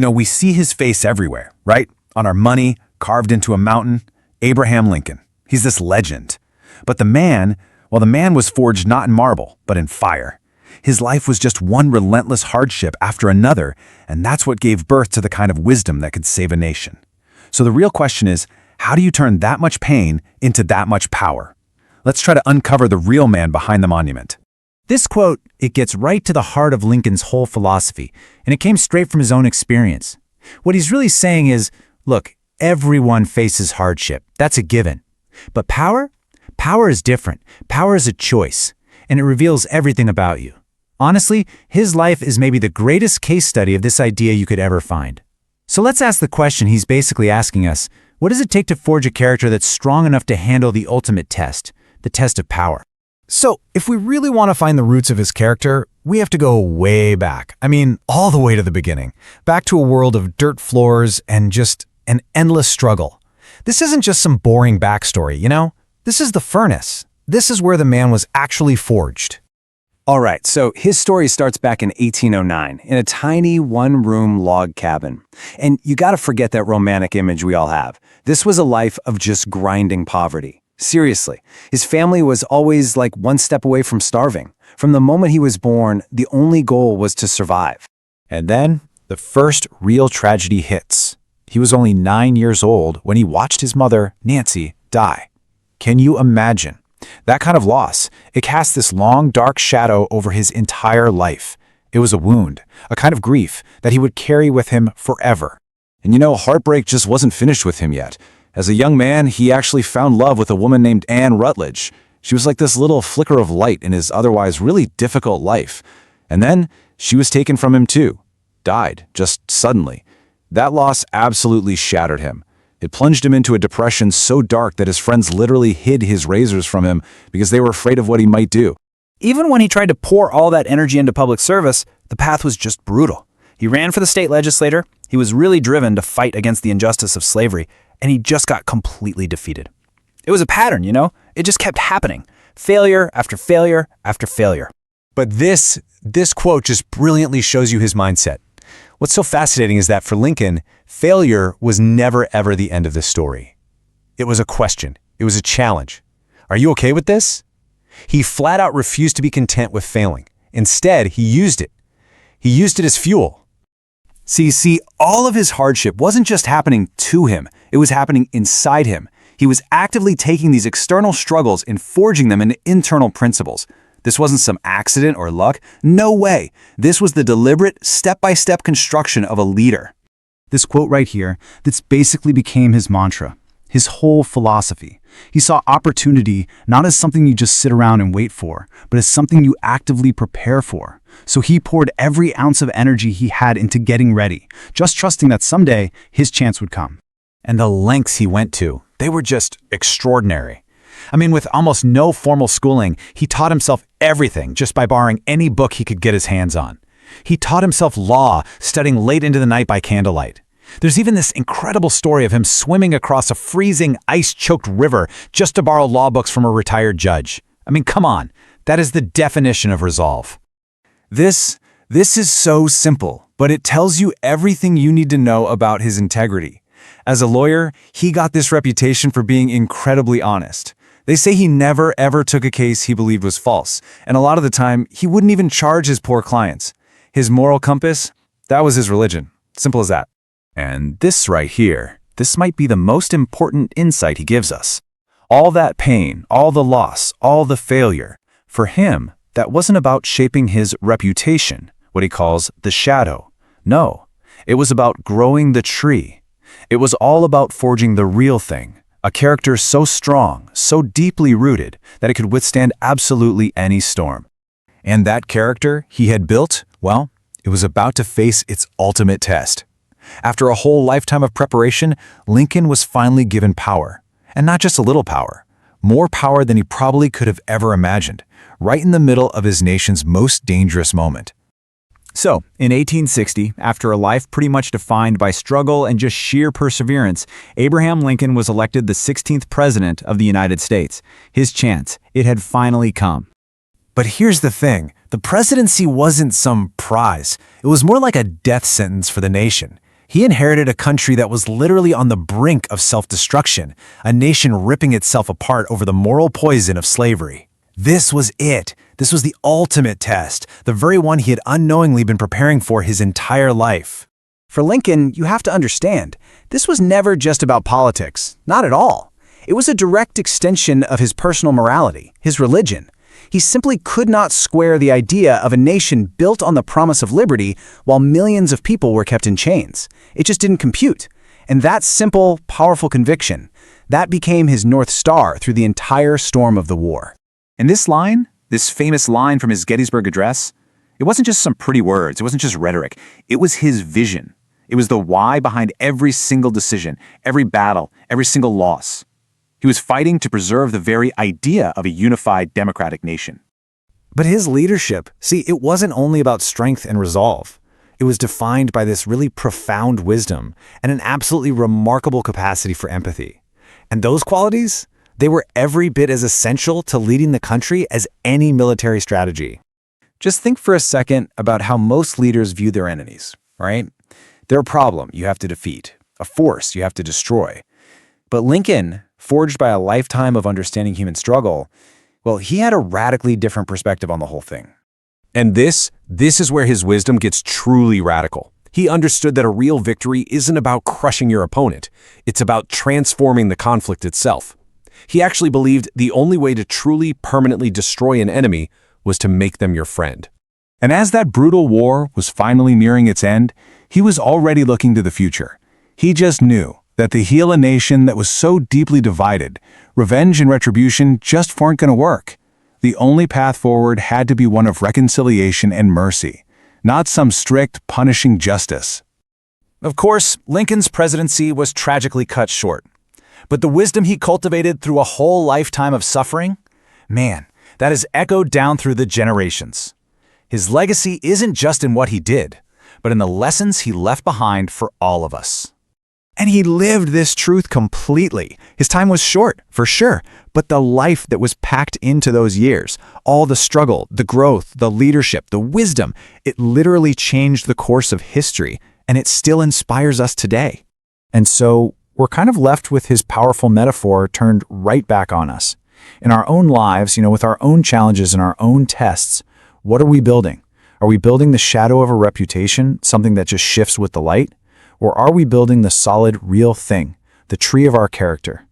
We see his face everywhere, right? On our money, carved into a mountain. Abraham Lincoln. He's this legend. But the man was forged not in marble, but in fire. His life was just one relentless hardship after another, and that's what gave birth to the kind of wisdom that could save a nation. So the real question is, how do you turn that much pain into that much power? Let's try to uncover the real man behind the monument. This quote, it gets right to the heart of Lincoln's whole philosophy, and it came straight from his own experience. What he's really saying is, look, everyone faces hardship. That's a given. But power? Power is different. Power is a choice, and it reveals everything about you. Honestly, his life is maybe the greatest case study of this idea you could ever find. So let's ask the question he's basically asking us. What does it take to forge a character that's strong enough to handle the ultimate test, the test of power? So, if we really want to find the roots of his character, we have to go way back. All the way to the beginning. Back to a world of dirt floors and just an endless struggle. This isn't just some boring backstory, This is the furnace. This is where the man was actually forged. All right, so his story starts back in 1809 in a tiny one-room log cabin. And you gotta forget that romantic image we all have. This was a life of just grinding poverty. Seriously, his family was always like one step away from starving. From the moment he was born, the only goal was to survive. And then, the first real tragedy hits. He was only 9 years old when he watched his mother, Nancy, die. Can you imagine? That kind of loss, it cast this long, dark shadow over his entire life. It was a wound, a kind of grief that he would carry with him forever. And heartbreak just wasn't finished with him yet. As a young man, he actually found love with a woman named Anne Rutledge. She was like this little flicker of light in his otherwise really difficult life. And then, she was taken from him too. Died, just suddenly. That loss absolutely shattered him. It plunged him into a depression so dark that his friends literally hid his razors from him because they were afraid of what he might do. Even when he tried to pour all that energy into public service, the path was just brutal. He ran for the state legislature, he was really driven to fight against the injustice of slavery, and he just got completely defeated. It was a pattern, It just kept happening. Failure after failure after failure. But this quote just brilliantly shows you his mindset. What's so fascinating is that for Lincoln, failure was never ever the end of the story. It was a question. It was a challenge. Are you okay with this? He flat out refused to be content with failing. Instead, he used it. He used it as fuel. See, all of his hardship wasn't just happening to him. It was happening inside him. He was actively taking these external struggles and forging them into internal principles. This wasn't some accident or luck. No way. This was the deliberate, step-by-step construction of a leader. This quote right here, that's basically became his mantra, his whole philosophy. He saw opportunity not as something you just sit around and wait for, but as something you actively prepare for. So he poured every ounce of energy he had into getting ready, just trusting that someday his chance would come. And the lengths he went to, they were just extraordinary. With almost no formal schooling, he taught himself everything just by borrowing any book he could get his hands on. He taught himself law, studying late into the night by candlelight. There's even this incredible story of him swimming across a freezing, ice-choked river just to borrow law books from a retired judge. Come on, that is the definition of resolve. This is so simple, but it tells you everything you need to know about his integrity. As a lawyer, he got this reputation for being incredibly honest. They say he never ever took a case he believed was false, and a lot of the time, he wouldn't even charge his poor clients. His moral compass, that was his religion. Simple as that. And this right here, this might be the most important insight he gives us. All that pain, all the loss, all the failure, for him, that wasn't about shaping his reputation, what he calls the shadow. No, it was about growing the tree. It was all about forging the real thing. A character so strong, so deeply rooted, that it could withstand absolutely any storm. And that character he had built, well, it was about to face its ultimate test. After a whole lifetime of preparation, Lincoln was finally given power. And not just a little power. More power than he probably could have ever imagined, right in the middle of his nation's most dangerous moment. So, in 1860, after a life pretty much defined by struggle and just sheer perseverance, Abraham Lincoln was elected the 16th President of the United States. His chance, it had finally come. But here's the thing. The presidency wasn't some prize. It was more like a death sentence for the nation. He inherited a country that was literally on the brink of self-destruction, a nation ripping itself apart over the moral poison of slavery. This was it. This was the ultimate test, the very one he had unknowingly been preparing for his entire life. For Lincoln, you have to understand, this was never just about politics. Not at all. It was a direct extension of his personal morality, his religion. He simply could not square the idea of a nation built on the promise of liberty while millions of people were kept in chains. It just didn't compute. And that simple, powerful conviction, that became his North Star through the entire storm of the war. And this line, this famous line from his Gettysburg Address, it wasn't just some pretty words, it wasn't just rhetoric, it was his vision. It was the why behind every single decision, every battle, every single loss. He was fighting to preserve the very idea of a unified democratic nation. But his leadership, see, it wasn't only about strength and resolve. It was defined by this really profound wisdom and an absolutely remarkable capacity for empathy. And those qualities, they were every bit as essential to leading the country as any military strategy. Just think for a second about how most leaders view their enemies, right? They're a problem you have to defeat, a force you have to destroy. But Lincoln, forged by a lifetime of understanding human struggle, well, he had a radically different perspective on the whole thing. And this is where his wisdom gets truly radical. He understood that a real victory isn't about crushing your opponent. It's about transforming the conflict itself. He actually believed the only way to truly permanently destroy an enemy was to make them your friend. And as that brutal war was finally nearing its end, he was already looking to the future. He just knew that to heal a nation that was so deeply divided, revenge and retribution just weren't going to work. The only path forward had to be one of reconciliation and mercy, not some strict, punishing justice. Of course, Lincoln's presidency was tragically cut short. But the wisdom he cultivated through a whole lifetime of suffering, man, that has echoed down through the generations. His legacy isn't just in what he did, but in the lessons he left behind for all of us. And he lived this truth completely. His time was short, for sure, but the life that was packed into those years, all the struggle, the growth, the leadership, the wisdom, it literally changed the course of history, and it still inspires us today. And so we're kind of left with his powerful metaphor turned right back on us. In our own lives, with our own challenges and our own tests, what are we building? Are we building the shadow of a reputation, something that just shifts with the light? Or are we building the solid, real thing, the tree of our character?